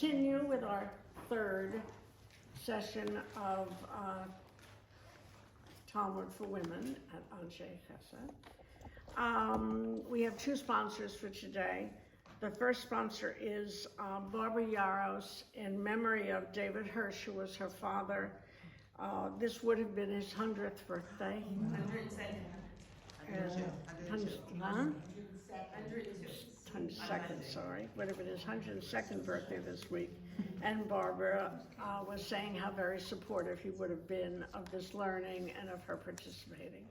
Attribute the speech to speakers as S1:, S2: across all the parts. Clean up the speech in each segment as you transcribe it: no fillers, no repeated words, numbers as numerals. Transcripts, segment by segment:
S1: continue with our third session of Talmud for Women at Anshe Chesed. We have two sponsors for today. The first sponsor is Barbara Yaros in memory of David Hirsch, who was her father. This would have been his 100th birthday. 102nd, sorry. Would have been his 102nd birthday this week. And Barbara was saying how very supportive he would have been of this learning and of her participating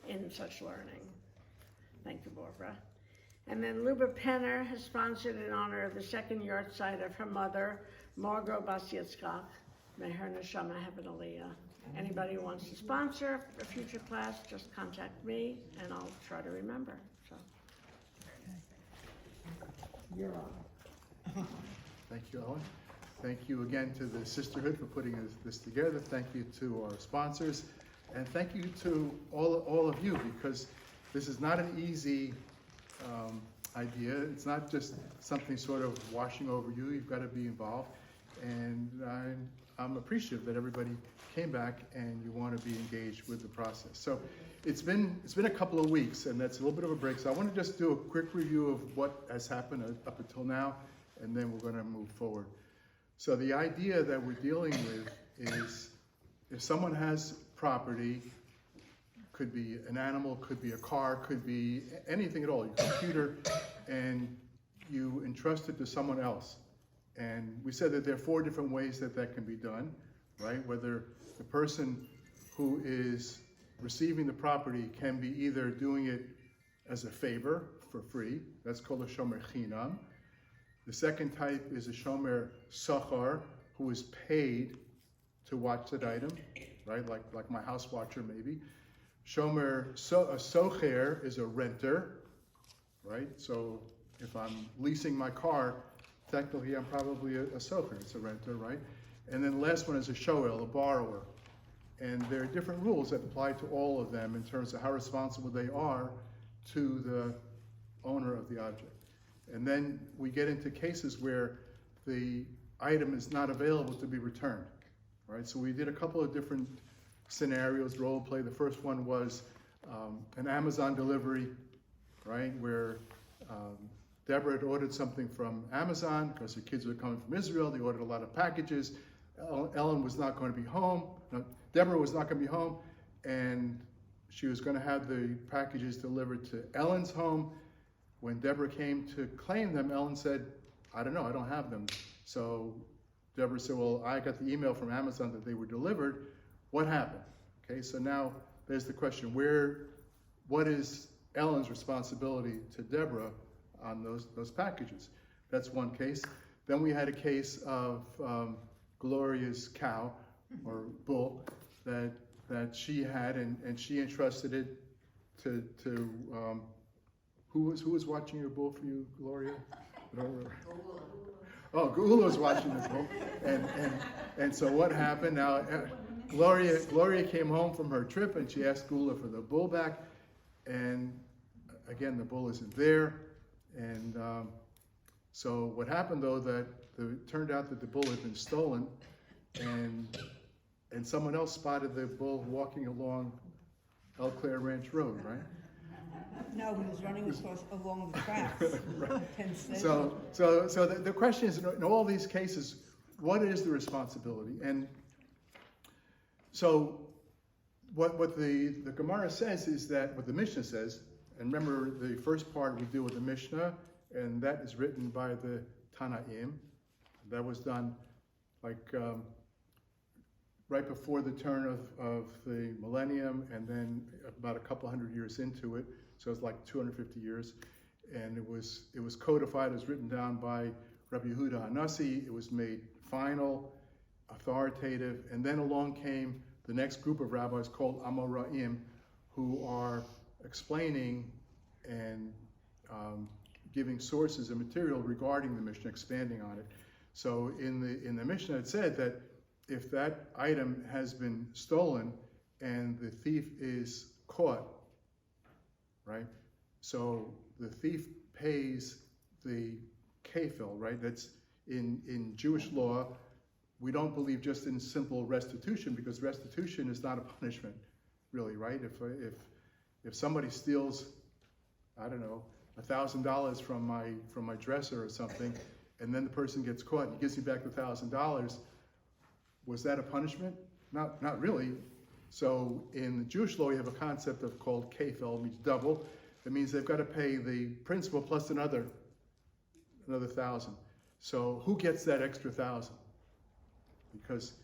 S1: in such learning. Thank you, Barbara. And then Luba Penner has sponsored in honor of the second yahrzeit of her mother, Margot Bas Yitzchak. May her neshama have an aliyah. Anybody who wants to sponsor a future class, just contact me and I'll try to remember. So, you're on.
S2: Thank you, Ellen. Thank you again to the Sisterhood for putting this together. Thank you to our sponsors. And thank you to all of you, because this is not an easy idea. It's not just something sort of washing over you. You've got to be involved. And I'm appreciative that everybody came back and you want to be engaged with the process. So it's been a couple of weeks, and that's a little bit of a break. So I want to just do a quick review of what has happened up until now, and then we're going to move forward. So the idea that we're dealing with is, if someone has property, could be an animal, could be a car, could be anything at all, your computer, and you entrust it to someone else. And we said that there are 4 different ways that can be done, right? Whether the person who is receiving the property can be either doing it as a favor for free, that's called a shomer chinam. The second type is a shomer sachar, who is paid to watch that item, right? Like my house watcher maybe. Shomer socher is a renter, right? So if I'm leasing my car, technically I'm probably a socher, it's a renter, right? And then the last one is a shoel, a borrower. And there are different rules that apply to all of them in terms of how responsible they are to the owner of the object. And then we get into cases where the item is not available to be returned, right? So we did a couple of different scenarios, role play. The first one was an Amazon delivery, right? Where Deborah had ordered something from Amazon because her kids were coming from Israel. They ordered a lot of packages. Ellen was not going to be home. No, Deborah was not going to be home, and she was going to have the packages delivered to Ellen's home. When Deborah came to claim them, Ellen said, I don't know, I don't have them. So Deborah said, well, I got the email from Amazon that they were delivered. What happened? Okay, so now there's the question, what is Ellen's responsibility to Deborah on those packages? That's one case. Then we had a case of Gloria's cow or bull that she had, and she entrusted it to who was watching your bull for you, Gloria? Oh, Gula was watching the bull, and so what happened? Now, Gloria came home from her trip and she asked Gula for the bull back, and again the bull isn't there, and so what happened though that it turned out that the bull had been stolen, and someone else spotted the bull walking along Eau Claire Ranch Road, right?
S3: No, he was running along the tracks.
S2: Right. So the question is, in all these cases, what is the responsibility? And so what the Gemara says is that, what the Mishnah says, and remember the first part we deal with the Mishnah, and that is written by the Tanaim. That was done right before the turn of the millennium, and then about a couple hundred years into it. So it's like 250 years, and it was codified, it was written down by Rabbi Yehuda Hanassi. It was made final, authoritative, and then along came the next group of rabbis called Amoraim, who are explaining and giving sources and material regarding the Mishnah, expanding on it. So in the Mishnah it said that if that item has been stolen and the thief is caught, right? So the thief pays the kafil, right? That's in Jewish law, we don't believe just in simple restitution, because restitution is not a punishment, really, right? If somebody steals, I don't know, $1,000 from my dresser or something, and then the person gets caught and gives me back the $1,000, was that a punishment? Not really. So in the Jewish law, you have a concept called kefel, means double. It means they've got to pay the principal plus another 1,000. So who gets that extra 1,000? Because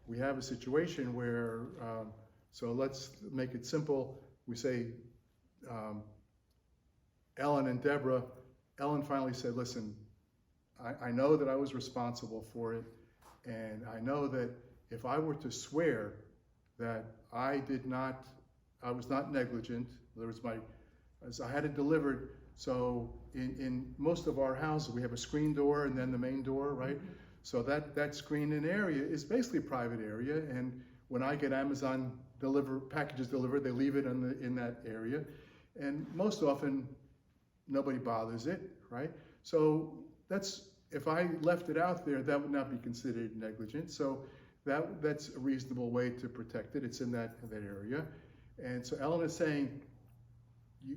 S2: we have a situation where, so let's make it simple. We say Ellen and Deborah. Ellen finally said, listen, I know that I was responsible for it, and I know that if I were to swear that I was not negligent, in other words, as I had it delivered. So in most of our houses, we have a screen door and then the main door, right? So that screen-in area is basically a private area, and when I get Amazon packages delivered, they leave it in that area, and most often nobody bothers it, right? So if I left it out there, that would not be considered negligent. So that's a reasonable way to protect it. It's in that area, and so Ellen is saying,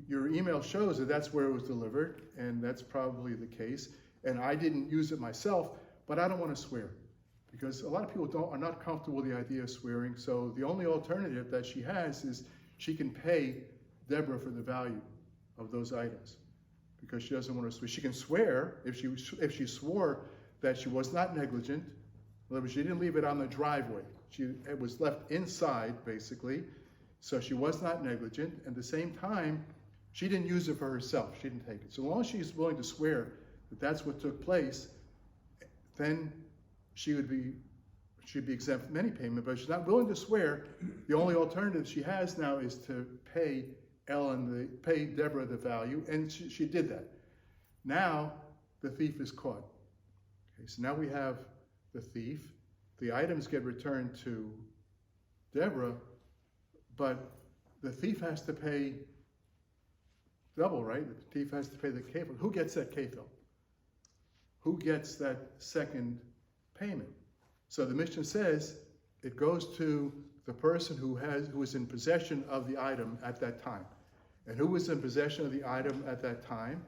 S2: your email shows that that's where it was delivered, and that's probably the case. And I didn't use it myself, but I don't want to swear, because a lot of people are not comfortable with the idea of swearing. So the only alternative that she has is she can pay Deborah for the value of those items, because she doesn't want to swear. She can swear if she swore that she was not negligent. In other words, she didn't leave it on the driveway. It was left inside, basically. So she was not negligent. And at the same time, she didn't use it for herself. She didn't take it. So long as she's willing to swear that that's what took place, then she'd be exempt from any payment. But if she's not willing to swear, the only alternative she has now is to pay Deborah the value, and she did that. Now the thief is caught. Okay, so now we have the thief. The items get returned to Deborah, but the thief has to pay double, right? The thief has to pay the kefil. Who gets that kefil? Who gets that second payment? So the Mishnah says it goes to the person who is in possession of the item at that time. And who was in possession of the item at that time?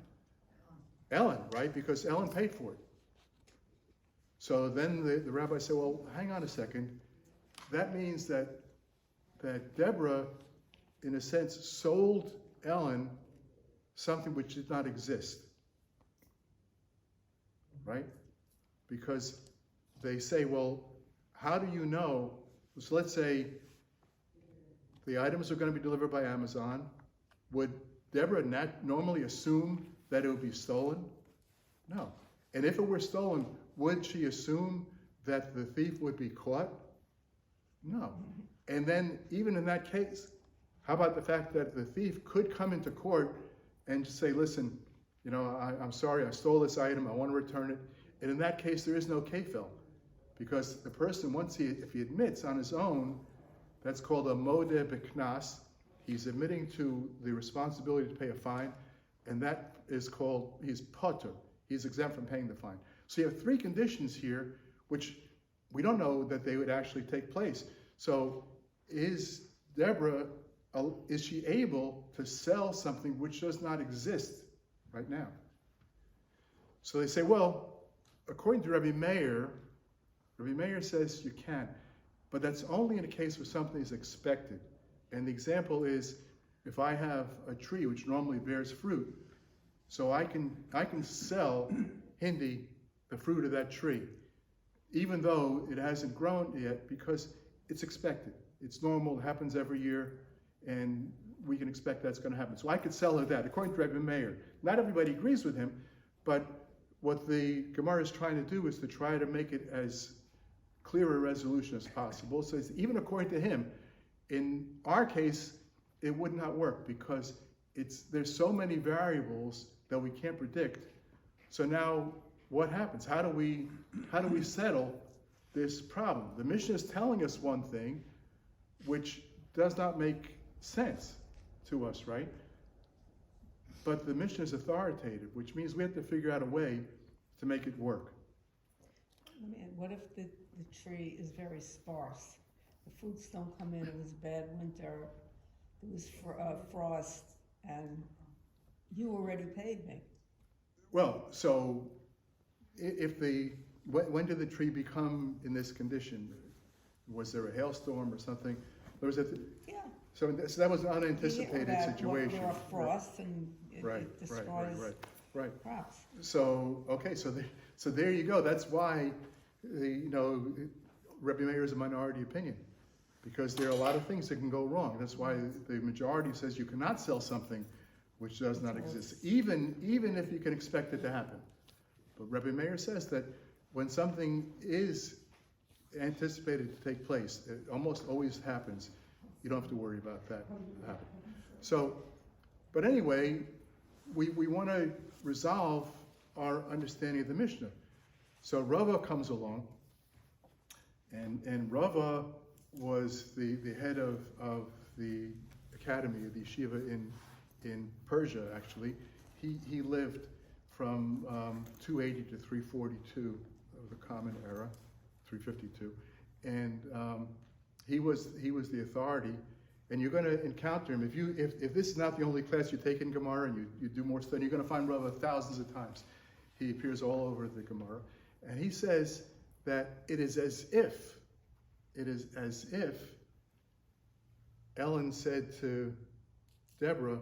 S2: Ellen, right? Because Ellen paid for it. So then the rabbi said, well, hang on a second. That means that Deborah, in a sense, sold Ellen something which did not exist, right? Because they say, well, how do you know? So let's say the items are going to be delivered by Amazon. Would Deborah not normally assume that it would be stolen? No. And if it were stolen, would she assume that the thief would be caught? No. And then even in that case, how about the fact that the thief could come into court and just say, listen, I'm sorry, I stole this item, I want to return it. And in that case, there is no kefil, because the person, if he admits on his own, that's called a modeh b'knas. He's admitting to the responsibility to pay a fine, and that is called, he's potter. He's exempt from paying the fine. So you have three conditions here, which we don't know that they would actually take place. So is Deborah, is she able to sell something which does not exist right now? So they say, well, according to Rabbi Meir says you can, but that's only in a case where something is expected. And the example is, if I have a tree which normally bears fruit, so I can sell Hindi the fruit of that tree, even though it hasn't grown yet, because it's expected. It's normal, it happens every year, and we can expect that's going to happen. So I could sell her that, according to Rabbi Meir. Not everybody agrees with him, but what the Gemara is trying to do is to try to make it as clear a resolution as possible. So even according to him, in our case, it would not work, because there's so many variables that we can't predict. So now what happens? How do we settle this problem? The Mishnah is telling us one thing which does not make sense to us, right? But the Mishnah is authoritative, which means we have to figure out a way to make it work.
S3: Man, what if the tree is very sparse? The fruits don't come in, it was a bad winter, there was frost, and you already paid me.
S2: Well, so when did the tree become in this condition? Was there a hailstorm or something?
S3: Yeah.
S2: So that was an unanticipated situation.
S3: There are frosts and
S2: Right,
S3: it destroys
S2: right.
S3: crops.
S2: So, okay, so there you go. That's why, Rebbe Meir is a minority opinion, because there are a lot of things that can go wrong. That's why the majority says you cannot sell something which does not exist, even if you can expect it to happen. But Rebbe Meir says that when something is anticipated to take place, it almost always happens. You don't have to worry about that happening. So, but anyway, we want to resolve our understanding of the Mishnah. So Rava comes along, and Rava was the head of the academy, of the yeshiva in Persia, actually. He lived from 280 to 342 of the Common Era, 352, and he was the authority. And you're going to encounter him if this is not the only class you take in Gemara and you do more study. You're going to find Rava thousands of times. He appears all over the Gemara, and he says that it is as if Ellen said to Deborah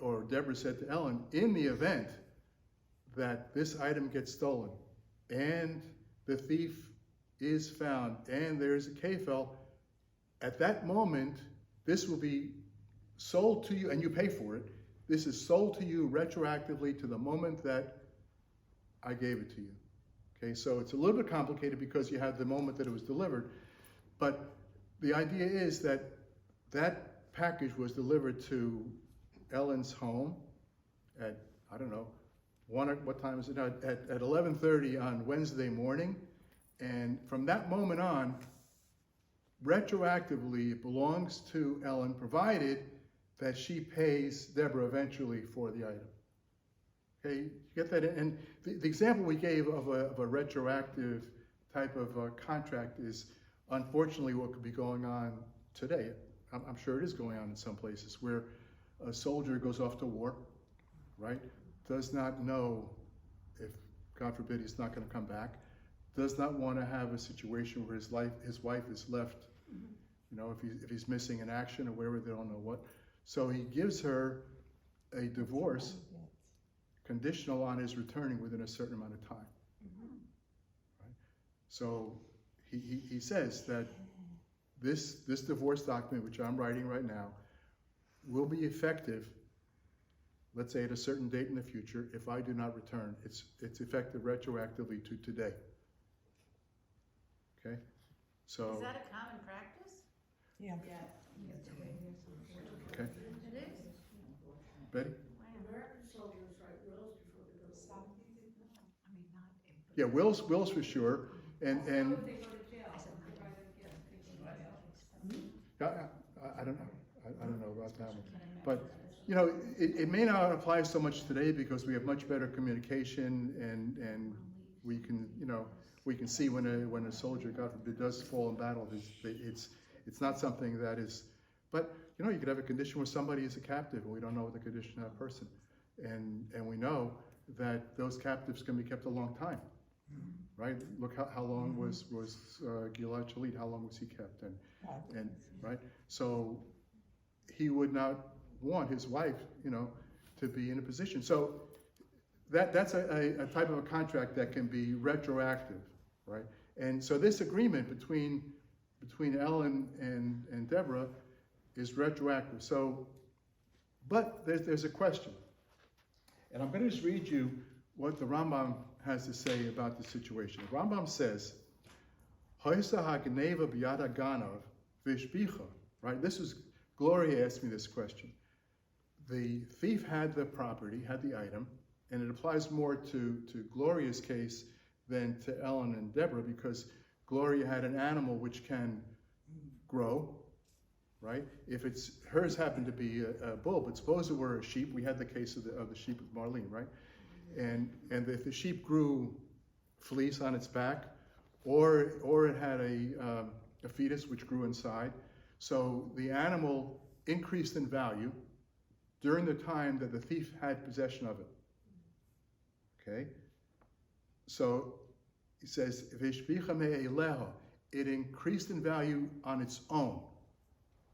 S2: or Deborah said to Ellen, in the event that this item gets stolen and the thief is found and there's a kefel, at that moment, this will be sold to you, and you pay for it. This is sold to you retroactively to the moment that I gave it to you. Okay, so it's a little bit complicated because you have the moment that it was delivered, but the idea is that that package was delivered to Ellen's home at, I don't know, what time is it now? At 11:30 on Wednesday morning, and from that moment on, retroactively, it belongs to Ellen, provided that she pays Deborah eventually for the item. Okay, you get that? And the example we gave of a retroactive type of contract is unfortunately what could be going on today. I'm sure it is going on in some places where a soldier goes off to war, right? Does not know if, God forbid, he's not going to come back. Does not want to have a situation where his wife is left, if he's missing in action or wherever, they don't know what. So he gives her a divorce conditional on his returning within a certain amount of time. Right? So he says that this divorce document, which I'm writing right now, will be effective, let's say at a certain date in the future, if I do not return. It's effective retroactively to today. Okay? So.
S4: Is that a common practice?
S3: Yeah.
S2: Okay.
S4: It is.
S2: Betty?
S5: American soldiers write wills before they go to war.
S4: I mean, not in.
S2: Yeah, wills for sure. And
S5: If they go to jail, they write a gift to somebody else.
S2: I don't know. I don't know about that one. But, it may not apply so much today because we have much better communication and we can see when a soldier, God forbid, does fall in battle. It's not something that is, but you could have a condition where somebody is a captive and we don't know the condition of that person. And we know that those captives can be kept a long time. Right? Look how long was Gilad Shalit, how long was he kept? And right? So he would not want his wife, to be in a position. So that's a type of a contract that can be retroactive, right? And so this agreement between Ellen and Deborah is retroactive. So, but there's a question. And I'm going to just read you what the Rambam has to say about the situation. The Rambam says, Hoysa hagneva biyad haganav vishbicha. Right? This was, Gloria asked me this question. The thief had the property, had the item, and it applies more to Gloria's case than to Ellen and Deborah because Gloria had an animal which can grow, right? If hers happened to be a bull, but suppose it were a sheep. We had the case of the sheep with Marlene, right? And if the sheep grew fleece on its back, or it had a fetus which grew inside. So the animal increased in value during the time that the thief had possession of it. Okay? So he says, "V'ishbicha me'eleha," it increased in value on its own.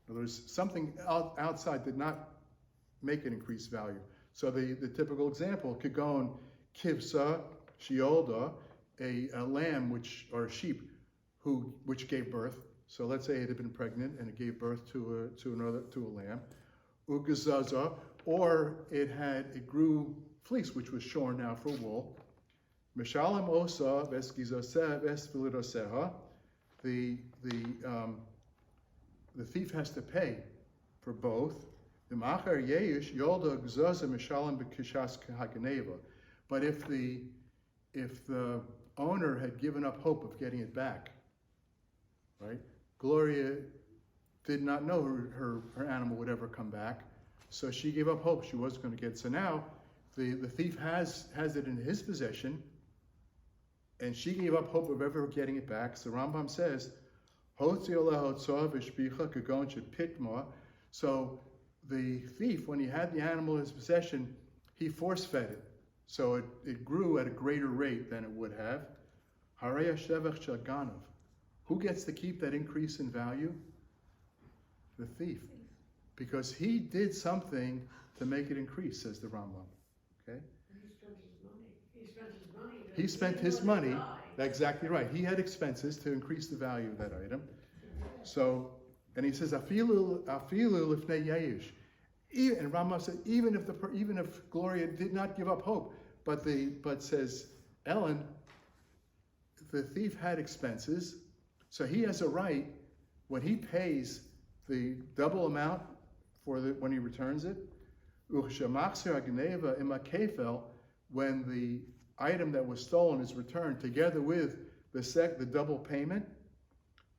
S2: In other words, something outside did not make it increase value. So the typical example could go on kivsa shiolda, a lamb or a sheep which gave birth. So let's say it had been pregnant and it gave birth to a lamb. Ugazaza, or it grew fleece which was shorn now for wool. Mishalim osa veskizoseh vesvilidoseha. The thief has to pay for both. But if the owner had given up hope of getting it back, right? Gloria did not know her animal would ever come back, so she gave up hope she was going to get it. So now the thief has it in his possession, and she gave up hope of ever getting it back. So Rambam says, so the thief, when he had the animal in his possession, he force-fed it. So it grew at a greater rate than it would have. Who gets to keep that increase in value? The thief. Because he did something to make it increase, says the Rambam. Okay? He spent his money. That's exactly right. He had expenses to increase the value of that item. So, and he says, afilu lifnei yeyish. And Rambam said, even if Gloria did not give up hope, but says Ellen, the thief had expenses, so he has a right when he pays the double amount when he returns it. When the item that was stolen is returned together with the double payment,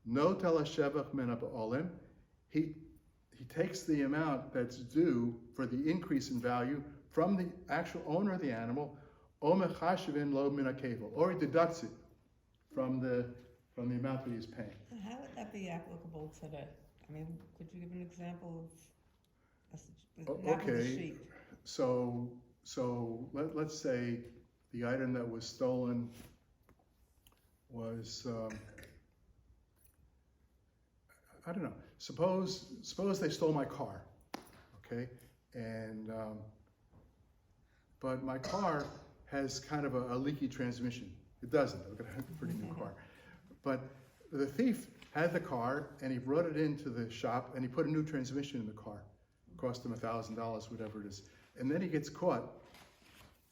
S2: no telashevach min ha'olim, he takes the amount that's due for the increase in value from the actual owner of the animal, or he deducts it from the amount that he's paying.
S3: How would that be applicable today? I mean, could you give an example of not with the sheep?
S2: So let's say the item that was stolen was I don't know. Suppose they stole my car, okay, and but my car has kind of a leaky transmission. It doesn't. I've got a pretty new car, but the thief had the car and he brought it into the shop and he put a new transmission in the car. It cost him $1,000, whatever it is, and then he gets caught,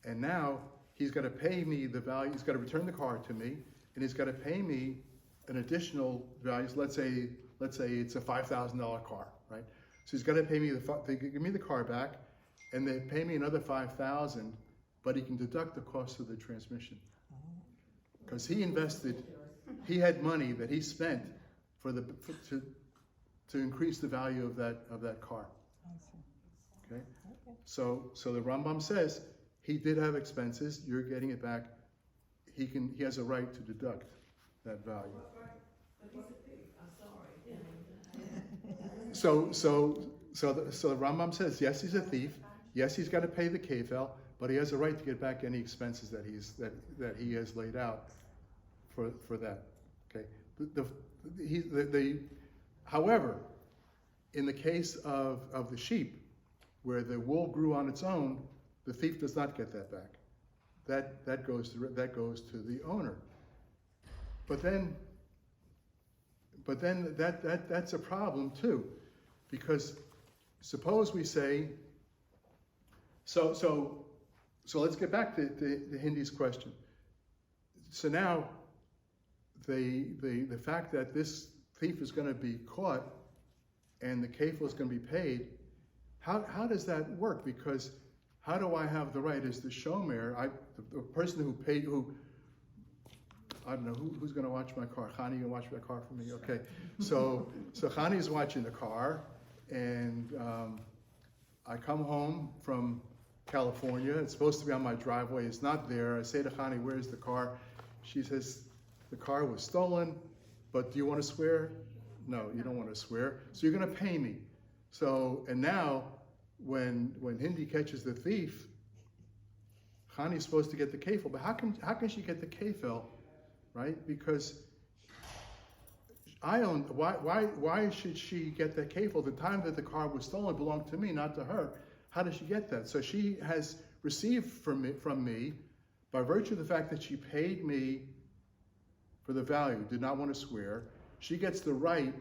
S2: and now he's got to pay me the value. He's got to return the car to me, and he's got to pay me an additional value. Let's say it's a $5,000 car, right? So he's got to pay me they give me the car back, and they pay me another $5,000, but he can deduct the cost of the transmission because he had money that he spent to increase the value of that car. Okay, so the Rambam says he did have expenses. You're getting it back. He has a right to deduct that value. So the Rambam says, yes, he's a thief. Yes, he's got to pay the kefel, but he has a right to get back any expenses that he has laid out for that. Okay. However, in the case of the sheep, where the wool grew on its own, the thief does not get that back. That goes to the owner. But then that's a problem too, because suppose we say, so let's get back to Hindi's question. So now the fact that this thief is going to be caught and the kefil is going to be paid, how does that work? Because how do I have the right as the shomer, the person who I don't know, who's going to watch my car? Chani, you going to watch my car for me? Okay. So Chani's watching the car, and I come home from California. It's supposed to be on my driveway. It's not there. I say to Chani, where's the car? she says, the car was stolen, but do you want to swear? No, you don't want to swear. So you're going to pay me. So, and now, when Hindi catches the thief, Chani's supposed to get the kefil. But how can she get the kefil, right? Because I own. Why should she get that kefil? The time that the car was stolen belonged to me, not to her. How does she get that? So she has received from me, by virtue of the fact that she paid me for the value, did not want to swear, she gets the right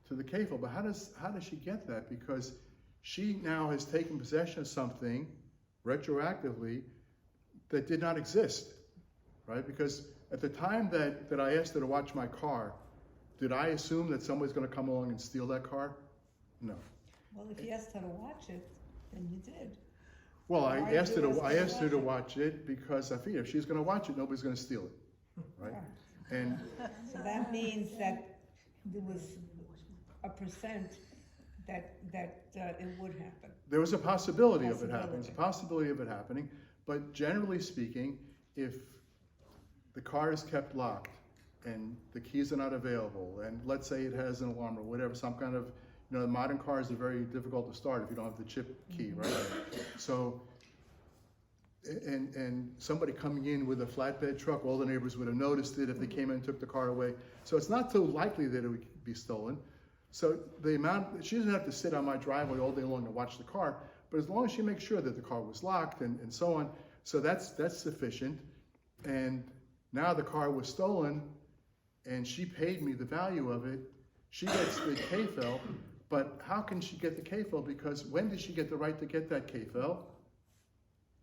S2: to the kefil. But how does she get that? Because she now has taken possession of something retroactively that did not exist, right? Because at the time that I asked her to watch my car, did I assume that somebody's going to come along and steal that car? No.
S3: Well, if you asked her to watch it, then you did.
S2: Well, I
S3: Why
S2: asked
S3: did
S2: her
S3: you ask
S2: to
S3: her to
S2: watch it because I figured if she's going to watch it, nobody's going to steal it, right? And
S3: So that means that there was a percent that it would happen.
S2: there was a possibility of it happening. It's a possibility of it happening, but generally speaking, if the car is kept locked and the keys are not available, and let's say it has an alarm or whatever, some kind of, modern cars are very difficult to start if you don't have the chip key, right? So, and somebody coming in with a flatbed truck, all the neighbors would have noticed it if they came in and took the car away. So it's not so likely that it would be stolen. So she doesn't have to sit on my driveway all day long to watch the car, but as long as she makes sure that the car was locked and so on, so that's sufficient. And now the car was stolen, and she paid me the value of it. She gets the kefil, but how can she get the kefil? Because when did she get the right to get that kefil?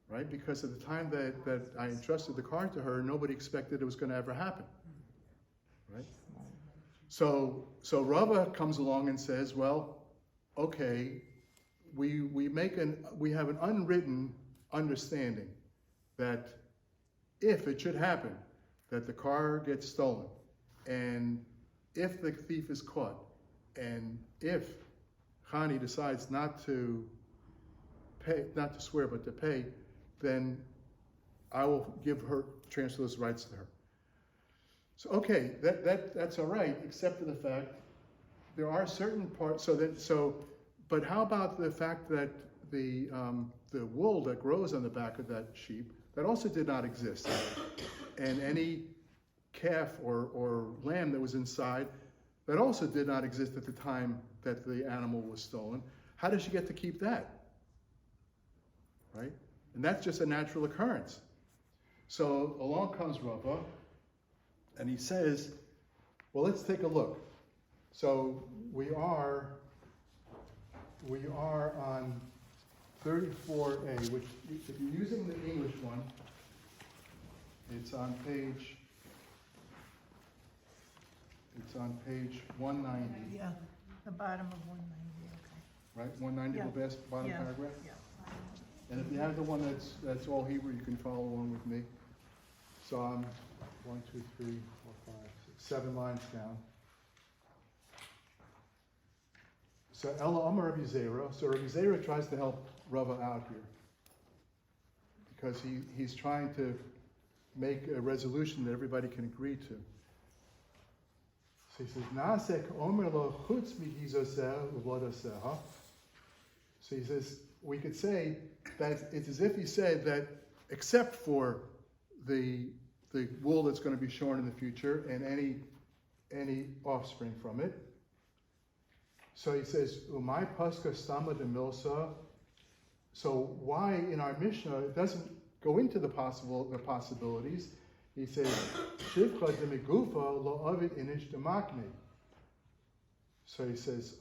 S2: Right? Because at the time that I entrusted the car to her, nobody expected it was going to ever happen. Right? So Rava comes along and says, well, okay, we have an unwritten understanding that if it should happen that the car gets stolen, and if the thief is caught, and if Chani decides not to swear but to pay, then I will transfer those rights to her. So okay, that's all right, except for the fact there are certain parts. But how about the fact that the wool that grows on the back of that sheep, that also did not exist, and any calf or lamb that was inside, that also did not exist at the time that the animal was stolen. How does she get to keep that? Right? And that's just a natural occurrence. So along comes Rava, and he says, well, let's take a look. So we are on 34a, which if you're using the English one, it's on page 190.
S5: Yeah, the bottom of 190, okay.
S2: Right, 190,
S5: Yeah.
S2: the bottom
S5: Yeah.
S2: paragraph?
S5: Yeah.
S2: And if you have the one that's all Hebrew, you can follow along with me. So I'm 1, 2, 3, 4, 5, 6, 7 lines down. So Ella Amar Rabbi Zera. So Rabbi Zera tries to help Rava out here, because he's trying to make a resolution that everybody can agree to. So he says, Naaseh k'omer lo chutz migizoseh uvodoseha. So he says, we could say that it's as if he said that except for the wool that's going to be shorn in the future and any offspring from it. So he says, Umay paska stama de milsa. So why in our Mishnah it doesn't go into the possibilities? He says, Shivcha de migufa lo avid inish de makne. So he says,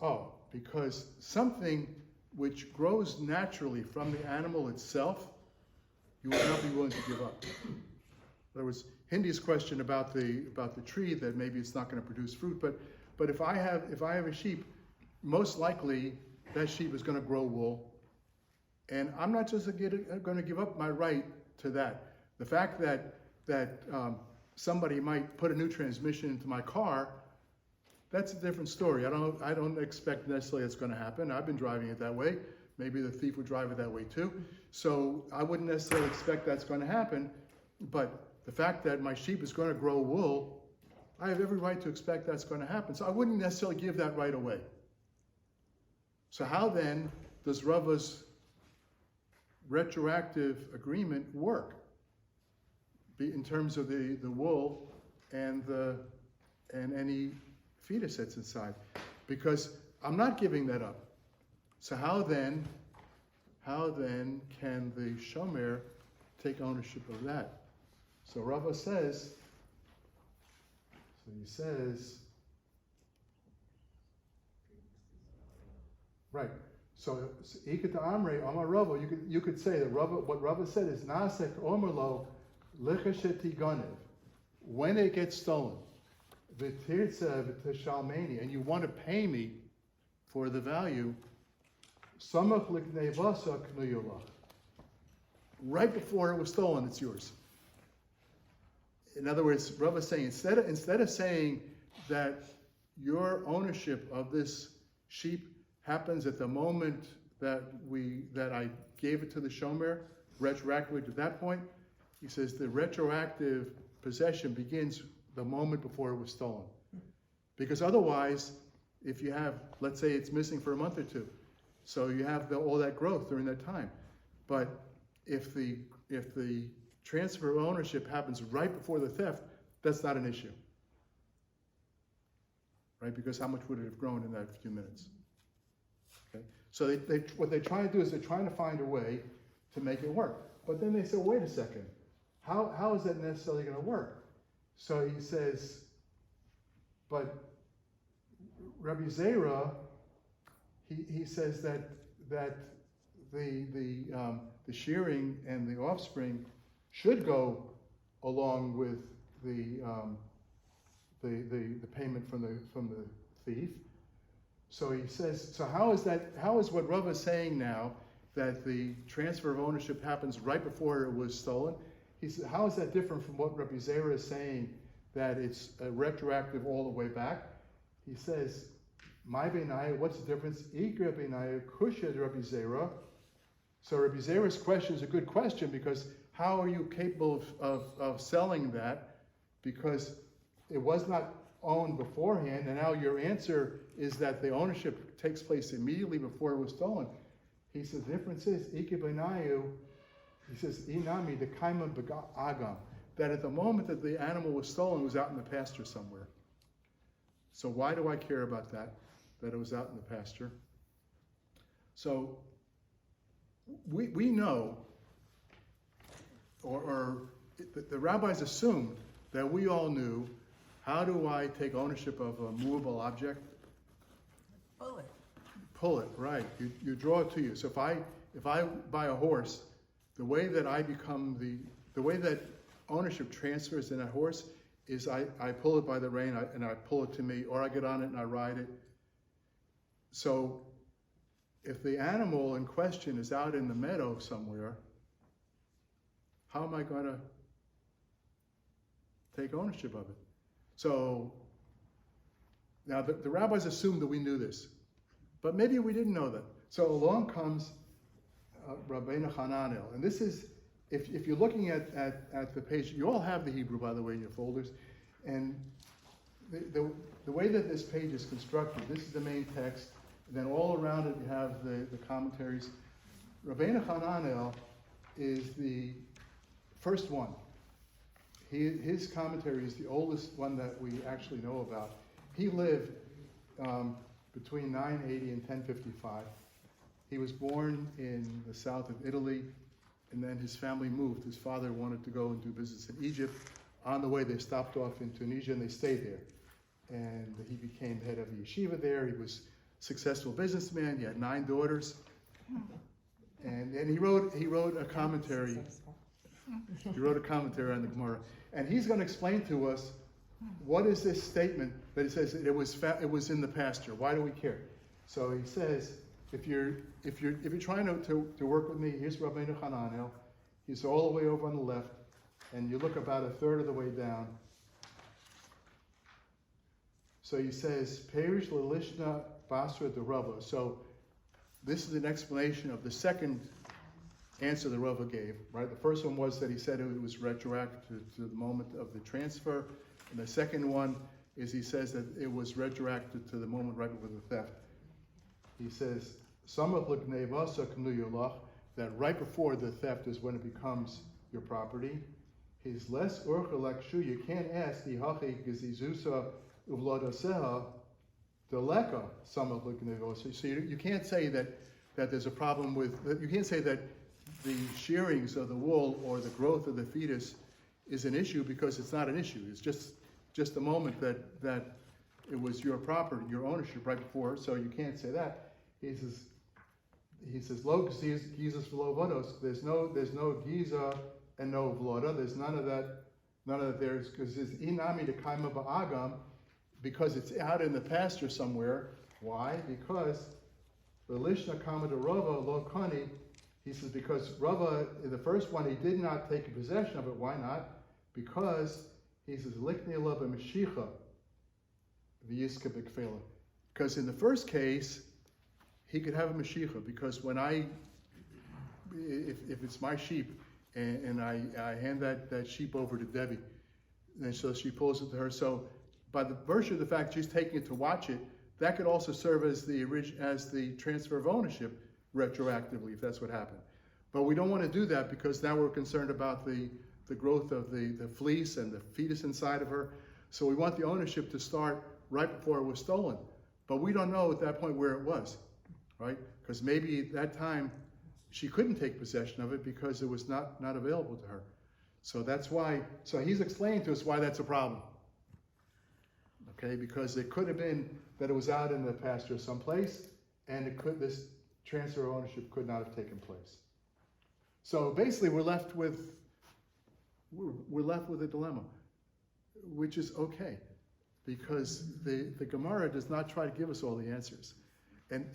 S2: because something which grows naturally from the animal itself, you would not be willing to give up. There was Hindi's question about the tree, that maybe it's not going to produce fruit, but if I have a sheep, most likely that sheep is going to grow wool, and I'm not just going to give up my right to that. The fact that somebody might put a new transmission into my car, that's a different story. I don't expect necessarily it's going to happen. I've been driving it that way. Maybe the thief would drive it that way too. So I wouldn't necessarily expect that's going to happen. But the fact that my sheep is going to grow wool, I have every right to expect that's going to happen. So I wouldn't necessarily give that right away. So how then does Rava's retroactive agreement work in terms of the wool and any fetus that's inside? Because I'm not giving that up. So how then can the shomer take ownership of that? So Rava says, right. So Ikata Amre Amar Rava, you could say that what Rava said is Nasek Omerlo Lichasheti Ganev. When it gets stolen, V'tirtza v'tishalmeni, and you want to pay me for the value, Samach Liknevasa Knuyulach. Right before it was stolen, it's yours. In other words, Rava is saying instead of saying that your ownership of this sheep happens at the moment that I gave it to the shomer, retroactively to that point, he says the retroactive possession begins the moment before it was stolen. Because otherwise, if you have, let's say it's missing for a month or two, so you have all that growth during that time. But if the transfer of ownership happens right before the theft, that's not an issue. Right? Because how much would it have grown in that few minutes? Okay? So what they try to do is they're trying to find a way to make it work. But then they say, wait a second, how is that necessarily going to work? So he says, but Rabbi Zera, he says that the shearing and the offspring should go along with the payment from the thief. So he says, so how is what Rava is saying now, that the transfer of ownership happens right before it was stolen? He said, how is that different from what Rabbi Zera is saying, that it's retroactive all the way back? He says, my benaya, what's the difference? Ikra benaya kushed Rabbi Zera. So Rabbi Zera's question is a good question, because how are you capable of selling that? Because it was not owned beforehand, and now your answer is that the ownership takes place immediately before it was stolen. He says the difference is, Ikra benayu, he says, inami the kaima agam, that at the moment that the animal was stolen, it was out in the pasture somewhere. So why do I care about that it was out in the pasture? So we know, or the rabbis assumed that we all knew, how do I take ownership of a movable object? Pull it, right. You draw it to you. So if I buy a horse, the way that the way that ownership transfers in that horse is I pull it by the rein and I pull it to me, or I get on it and I ride it. So if the animal in question is out in the meadow somewhere, how am I going to take ownership of it? So now the rabbis assumed that we knew this, but maybe we didn't know that. So along comes Rabbeinu Hananel, and this is, if you're looking at the page, you all have the Hebrew, by the way, in your folders, and the way that this page is constructed, this is the main text, and then all around it you have the commentaries. Rabbeinu Hananel is the first one. His commentary is the oldest one that we actually know about. He lived between 980 and 1055. He was born in the south of Italy, and then his family moved. His father wanted to go and do business in Egypt. On the way, they stopped off in Tunisia, and they stayed there. And he became head of the yeshiva there. He was a successful businessman. He had 9 daughters. And he wrote a commentary. He wrote a commentary on the Gemara. And he's going to explain to us, what is this statement that he says it was in the pasture? Why do we care? So he says, if you're trying to work with me, here's Rabbeinu Hananel. He's all the way over on the left, and you look about a third of the way down. So he says, Perish Lelishna Basra de Rava. So this is an explanation of the second answer the Rava gave, right? The first one was that he said it was retroactive to the moment of the transfer. And the second one is he says that it was retroactive to the moment right before the theft. He says, that right before the theft is when it becomes your property. He's less urchalakshu, you can't ask the hachi gezizusa uvlodaseha deleka samach l'gneva. So you can't say that there's a problem with, you can't say that the shearings of the wool or the growth of the fetus is an issue because it's not an issue. It's just a moment that it was your property, your ownership right before, so you can't say that. He says, lo gizas v'lo vodos. There's no giza and no vloda. There's none of that there's, because it's inami de kaima ba'agam, because it's out in the pasture somewhere. Why? Because the lishna kama de Rava lo kani. He says because Rava, in the first one, he did not take possession of it. Why not? Because he says likni la b'mashicha v'yiska b'kfela. Because in the first case, he could have a mashicha, because if it's my sheep and I hand that sheep over to Debbie, and so she pulls it to her. So by the virtue of the fact she's taking it to watch it, that could also serve as the transfer of ownership retroactively, if that's what happened. But we don't want to do that because now we're concerned about the growth of the fleece and the fetus inside of her. So we want the ownership to start right before it was stolen. But we don't know at that point where it was. Right? Because maybe at that time she couldn't take possession of it because it was not available to her. So that's why, so he's explaining to us why that's a problem. Okay, because it could have been that it was out in the pasture someplace, and this transfer of ownership could not have taken place. So basically we're left with a dilemma, which is okay, because the Gemara does not try to give us all the answers. And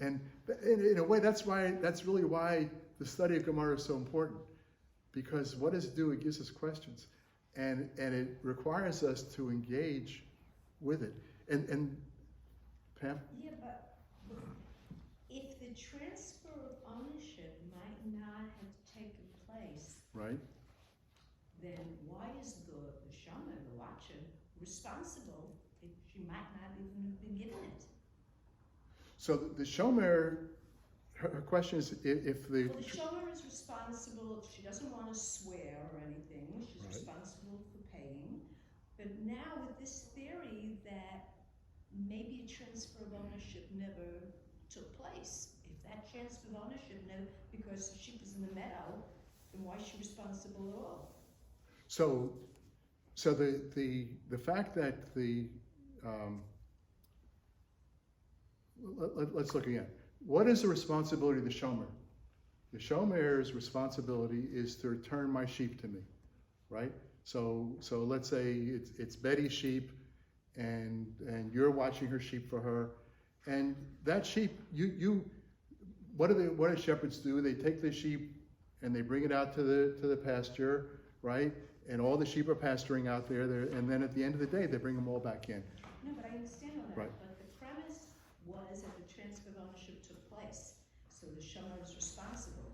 S2: in a way, that's really why the study of Gemara is so important, because what does it do? It gives us questions, and it requires us to engage with it. And Pam?
S5: Yeah, but if the transfer of ownership might not have taken place,
S2: Right.
S5: then why is the shaman, the watcher, responsible if she might not even have been given it?
S2: So the shomer, her question is if the...
S5: Well, the shomer is responsible, she doesn't want to swear or anything, she's
S2: Right.
S5: responsible for paying. But now with this theory that maybe a transfer of ownership never took place, if that transfer of ownership never, because the sheep was in the meadow, then why is she responsible at all?
S2: So the fact that the let's look again. What is the responsibility of the shomer? The shomer's responsibility is to return my sheep to me, right? So let's say it's Betty's sheep, and you're watching her sheep for her, and that sheep, what do shepherds do? They take the sheep and they bring it out to the pasture, right? And all the sheep are pasturing out there, and then at the end of the day, they bring them all back in.
S5: No, but I understand all that.
S2: Right.
S5: But the premise was that the transfer of ownership took place, so the shomer is responsible.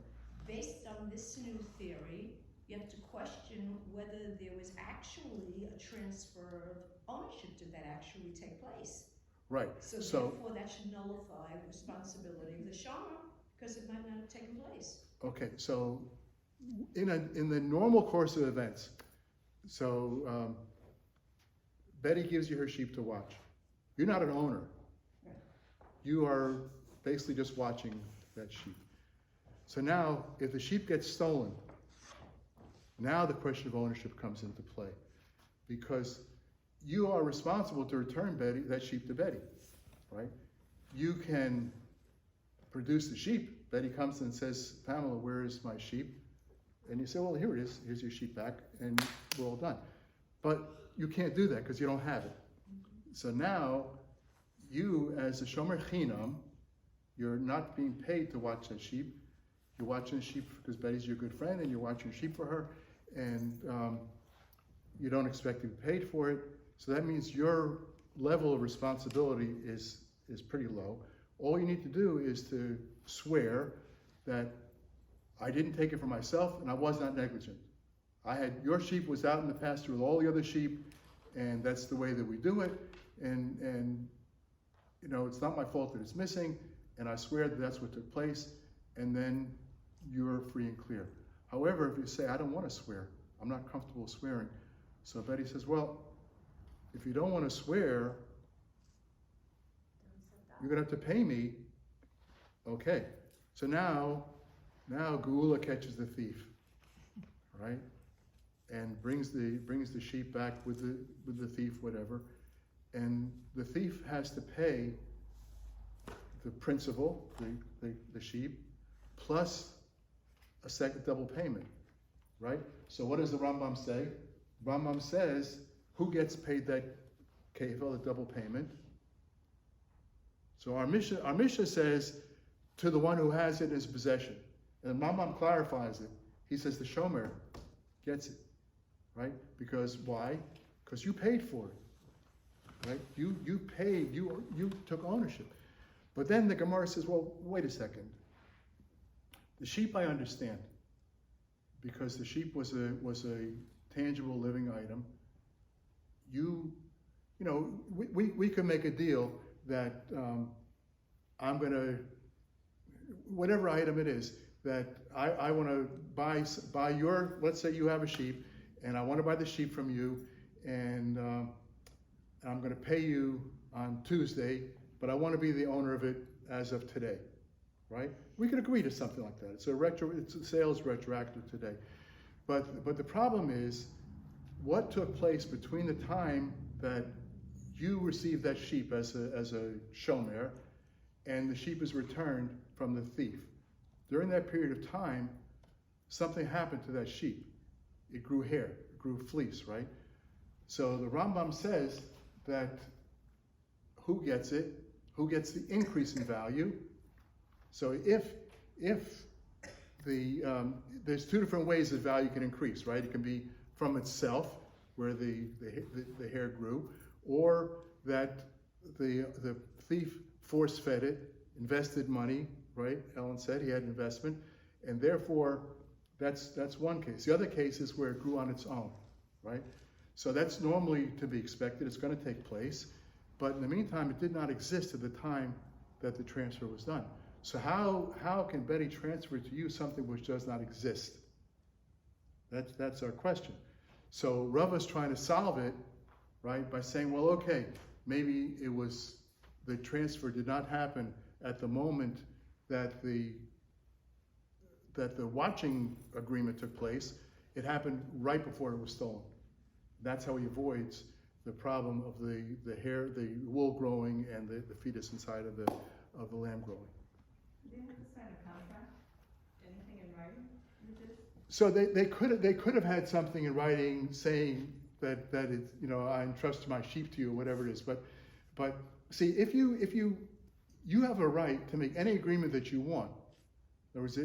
S5: Based on this new theory, you have to question whether there was actually a transfer of ownership. Did that actually take place?
S2: Right.
S5: So therefore, that should nullify the responsibility of the shomer because it might not have taken place.
S2: Okay, so in the normal course of events, so Betty gives you her sheep to watch. You're not an owner.
S5: Right.
S2: You are basically just watching that sheep. So now, if the sheep gets stolen, now the question of ownership comes into play, because you are responsible to return that sheep to Betty, right? You can produce the sheep. Betty comes and says, Pamela, where is my sheep? And you say, well, here it is. Here's your sheep back, and we're all done. But you can't do that because you don't have it. So now, you as a shomer chinam, you're not being paid to watch that sheep. You're watching the sheep because Betty's your good friend, and you're watching sheep for her, and you don't expect to be paid for it. So that means your level of responsibility is pretty low. All you need to do is to swear that I didn't take it for myself, and I was not negligent. Your sheep was out in the pasture with all the other sheep, and that's the way that we do it, and you know, it's not my fault that it's missing, and I swear that that's what took place, and then you're free and clear. However, if you say, I don't want to swear, I'm not comfortable swearing, so Betty says, well, if you don't want to swear, you're gonna have to pay me. Okay, so now Geula catches the thief, right? And brings the sheep back with the thief, whatever. And the thief has to pay the principal, the sheep, plus a second double payment, right? So what does the Rambam say? Rambam says, who gets paid that kefil, the double payment? So our Mishnah says, to the one who has it in his possession. And the Rambam clarifies it. He says the shomer gets it, right? Because why? Because you paid for it, right? You paid, you took ownership. But then the Gemara says, well, wait a second. The sheep I understand, because the sheep was a tangible living item. You know, we could make a deal that I'm gonna, whatever item it is, that I want to buy your, let's say you have a sheep, and I want to buy the sheep from you, and I'm going to pay you on Tuesday, but I want to be the owner of it as of today, right? We could agree to something like that. It's a sales retroactive today. But the problem is, what took place between the time that you received that sheep as a shomer, and the sheep is returned from the thief? During that period of time, something happened to that sheep. It grew hair, it grew fleece, right? So the Rambam says that who gets it? Who gets the increase in value? So if there's two different ways that value can increase, right? It can be from itself, where the hair grew, or that the thief force-fed it, invested money, right? Ellen said he had investment, and therefore that's one case. The other case is where it grew on its own, right? So that's normally to be expected. It's going to take place, but in the meantime, it did not exist at the time that the transfer was done. So how can Betty transfer to you something which does not exist? That's our question. So Rava's trying to solve it, right, by saying, well, okay, maybe it was the transfer did not happen at the moment that the watching agreement took place. It happened right before it was stolen. That's how he avoids the problem of the hair, the wool growing, and the fetus inside of the lamb growing.
S4: Do they have to sign a contract? Anything in writing with this?
S2: So they could have had something in writing saying that it's, you know, I entrust my sheep to you, or whatever it is. But see, if you have a right to make any agreement that you want. In other words,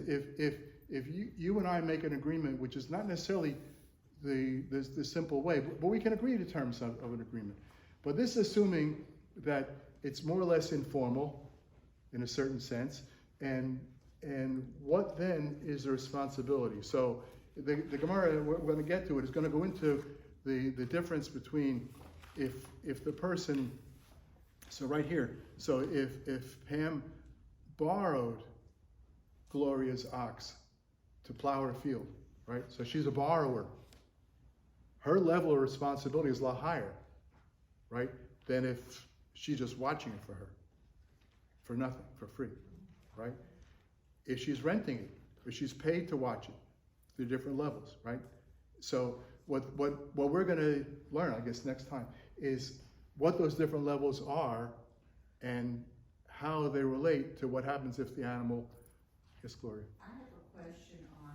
S2: if you and I make an agreement, which is not necessarily the simple way, but we can agree to terms of an agreement. But this is assuming that it's more or less informal, in a certain sense, and what then is the responsibility? So the Gemara, we're going to get to it, is going to go into the difference between if the person, so right here, so if Pam borrowed Gloria's ox to plow her field, right? So she's a borrower. Her level of responsibility is a lot higher, right, than if she's just watching it for her, for nothing, for free, right? If she's renting it, or she's paid to watch it, there are different levels, right? So what we're going to learn, I guess, next time is what those different levels are and how they relate to what happens if the animal gets Gloria.
S6: I have a question on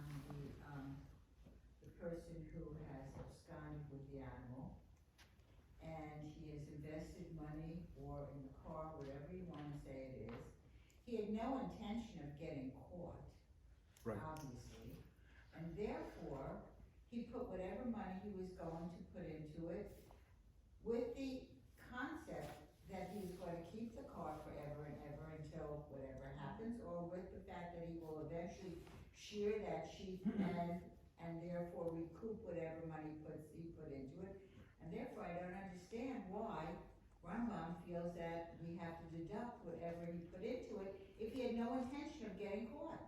S6: the person who has absconded with the animal, and he has invested money or in the car, whatever you want to say it is. He had no intention of getting caught,
S2: Right.
S6: obviously, and therefore he put whatever money he was going to put into it with the concept that he is going to keep the car forever and ever until whatever happens, or with the fact that he will eventually share that sheet and therefore recoup whatever money he put into it. And therefore, I don't understand why Rambam feels that we have to deduct whatever he put into it if he had no intention of getting caught.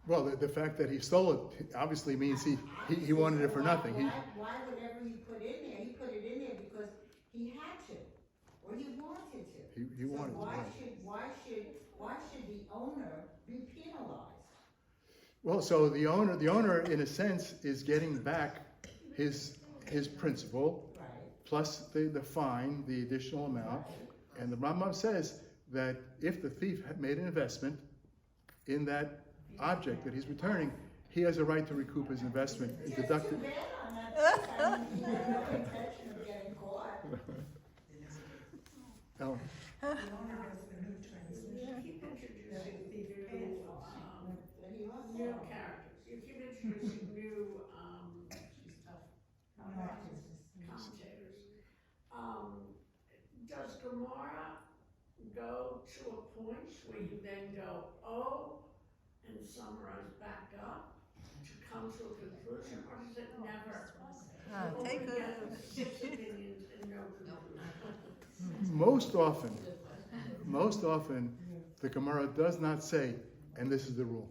S2: Well, the fact that he stole it obviously means he wanted it for nothing.
S6: Why whatever he put in there, he put it in there because he had to, or he wanted to.
S2: He wanted to,
S6: So
S2: right.
S6: why should the owner be penalized?
S2: Well, so the owner in a sense is getting back his principal,
S6: Right.
S2: plus the fine, the additional amount. And the Rambam says that if the thief had made an investment in that object that he's returning, he has a right to recoup his investment and deduct it.
S6: Too bad on that. I mean, he had no intention of getting caught.
S2: Ellen?
S4: The owner has the new transition.
S1: Keep introducing
S6: That he lost
S1: new
S6: out.
S1: characters. You keep introducing new commentators. Does Gemara go to a point where you then go, oh, and summarize back up to come to a conclusion, or does it never?
S7: Take
S1: Six opinions and no conclusion.
S2: Most often, the Gemara does not say, and this is the rule.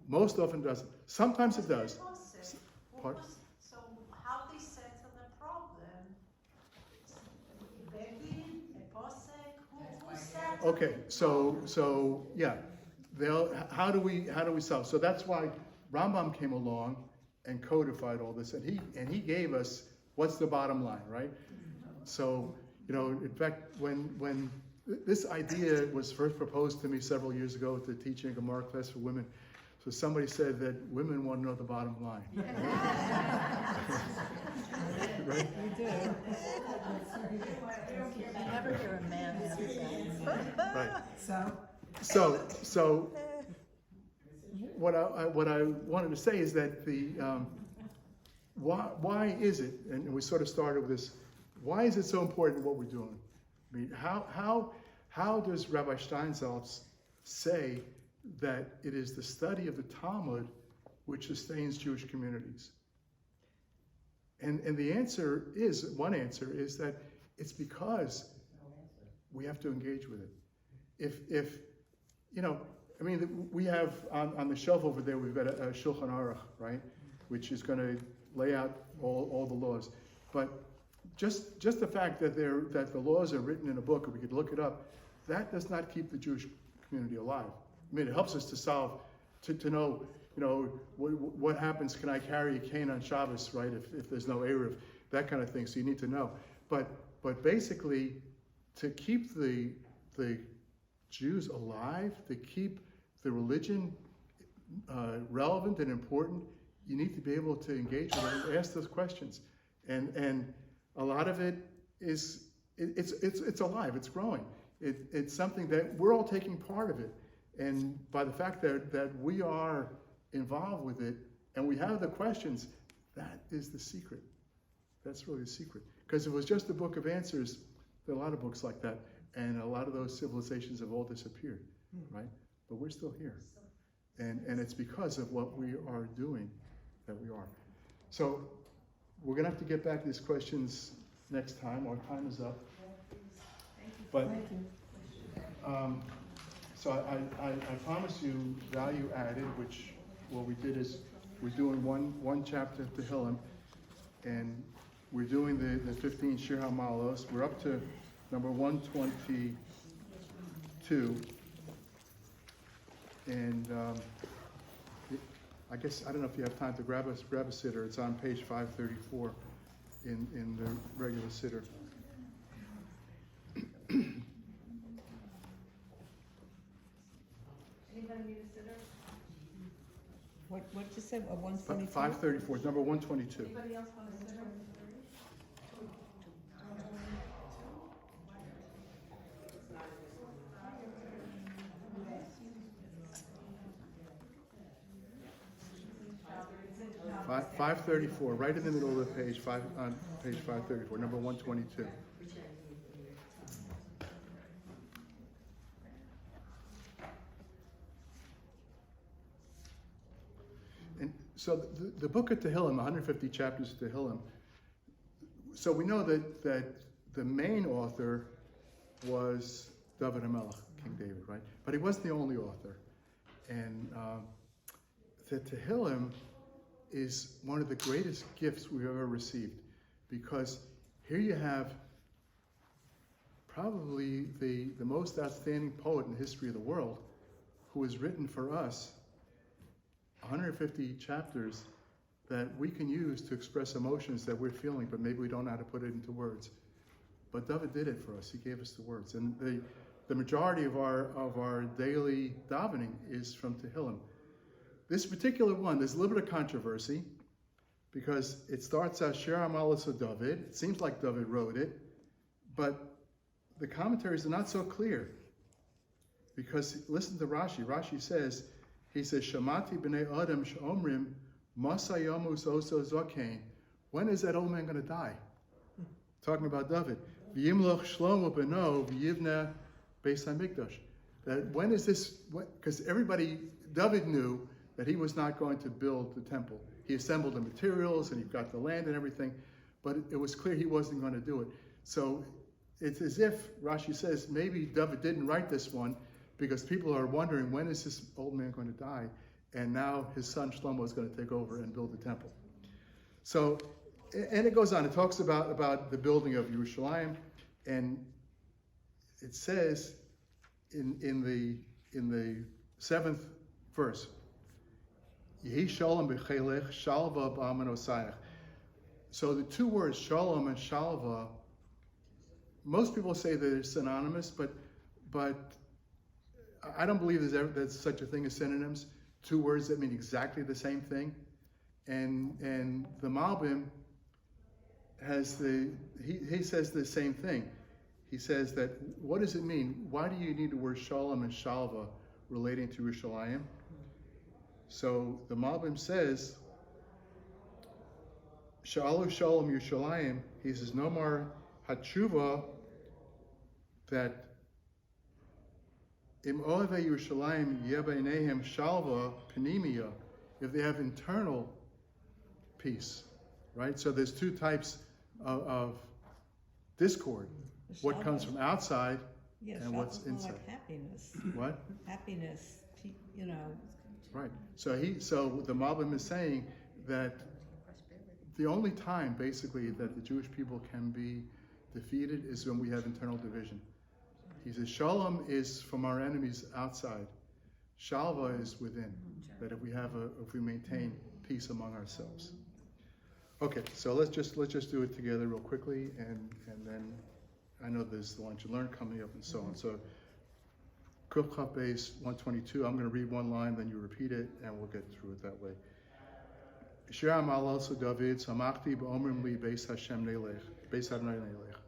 S2: Most often doesn't. Sometimes it does. Pardon?
S7: So how they settle the problem? Begin, a posek, who settled?
S2: Okay, so yeah, how do we solve? So that's why Rambam came along and codified all this, and he gave us what's the bottom line, right? So in fact, when this idea was first proposed to me several years ago to teaching a Gemara class for women, so somebody said that women want to know the bottom line. Right?
S3: We do.
S7: You never hear a man answer that.
S2: Right.
S3: So,
S2: So what I wanted to say is that why is it, and we sort of started with this, why is it so important what we're doing? I mean, how does Rabbi Steinsaltz say that it is the study of the Talmud which sustains Jewish communities? And the answer is, one answer is that it's because we have to engage with it. If we have on the shelf over there, we've got a Shulchan Aruch, right? Which is going to lay out all the laws. But just the fact that the laws are written in a book, or we could look it up, that does not keep the Jewish community alive. I mean, it helps us to know, what happens, can I carry a cane on Shabbos, right? If there's no Eruv, that kind of thing. So you need to know. But basically, to keep the Jews alive, to keep the religion relevant and important, you need to be able to engage with them and ask those questions. And a lot of it is, it's alive, it's growing. It's something that we're all taking part of it. And by the fact that we are involved with it and we have the questions, that is the secret. That's really the secret. Because if it was just a book of answers, there are a lot of books like that, and a lot of those civilizations have all disappeared, right? But we're still here. And it's because of what we are doing that we are. So we're going to have to get back to these questions next time. Our time is up. But so I promise you value added, which what we did is we're doing one chapter to Tehillim, and we're doing the 15 Shir HaMalos. We're up to number 122, and I guess I don't know if you have time to grab a sitter. It's on page 534 in the regular sitter.
S4: Anybody need a sitter?
S3: what you said, 122?
S2: 534, number 122.
S4: Anybody else want a sitter?
S2: 534, right in the middle of the page, on page 534, number 122. So the book of Tehillim, 150 chapters of Tehillim. So we know that the main author was David HaMelech, King David, right? But he wasn't the only author. And the Tehillim is one of the greatest gifts we've ever received, because here you have probably the most outstanding poet in the history of the world, who has written for us 150 chapters that we can use to express emotions that we're feeling, but maybe we don't know how to put it into words. But David did it for us. He gave us the words. And the majority of our daily davening is from Tehillim. This particular one, there's a little bit of controversy, because it starts out Shir Amalas of David. It seems like David wrote it, but the commentaries are not so clear. Because listen to Rashi. Rashi says, Shamati b'nei Adam she'omrim Masa Yamus Oso Zokain. When is that old man going to die? Talking about David. V'yimloch Shlomo b'no v'yivna Beis HaMikdash. That when is this? Because David knew that he was not going to build the temple. He assembled the materials and he got the land and everything, but it was clear he wasn't going to do it. So it's as if Rashi says maybe David didn't write this one because people are wondering, when is this old man going to die? And now his son Shlomo is going to take over and build the temple. So, and it goes on. It talks about the building of Yerushalayim, and it says in the 7th verse, Yehi Shalom b'chelech shalva b'amanosayach. So the two words shalom and shalva, most people say that they're synonymous, but I don't believe there's such a thing as synonyms. Two words that mean exactly the same thing. And the Malbim has he says the same thing. He says that, what does it mean? Why do you need the word shalom and shalva relating to Yerushalayim? So the Malbim says, Sha'alu shalom Yerushalayim, he says, no more hatshuva, that Im Ohavei Yerushalayim Yebeinehem Shalva Penimia, if they have internal peace, right? So there's two types of discord. What comes from outside and what's inside.
S3: Like happiness.
S2: What?
S3: Happiness,
S2: Right. So the Malbim is saying that the only time basically that the Jewish people can be defeated is when we have internal division. He says, Shalom is from our enemies outside. Shalva is within. That if we maintain peace among ourselves. Okay, so let's just do it together real quickly, and then I know there's the lunch and learn coming up and so on. So Kuf Chaf Beis 122. I'm going to read one line, then you repeat it, and we'll get through it that way. Shir Amalos David Samachti b'Omrim li Beis Hashem Neilech, Beis Adonai Neilech.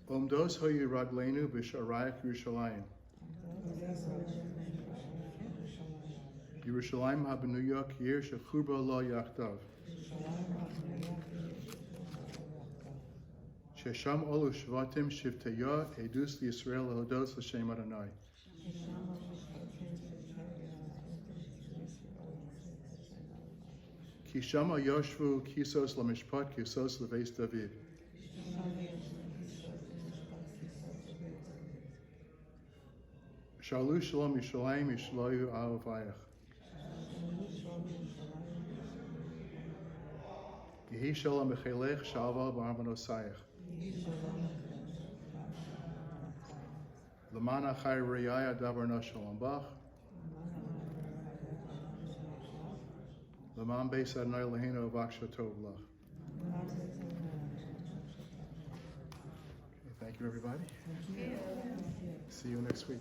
S2: Omdos hoyu raglenu b'sharayach Yerushalayim. Yerushalayim habenuya k'ir shechurba lo yachdav. Shesham olu shvatim shivteya edus Yisrael lehodos l'shem Adonai. Ki shama yoshvu kisos lamishpat kisos leveis David. Shalu shalom Yishalayim yishloyu ahavayach. Yehi shalom b'chelech shalva b'armanosayach. L'man achai re'yaya davar na shalom bach. L'man beis Adonai lehenu avak tov lach. Thank you, everybody. See you next week.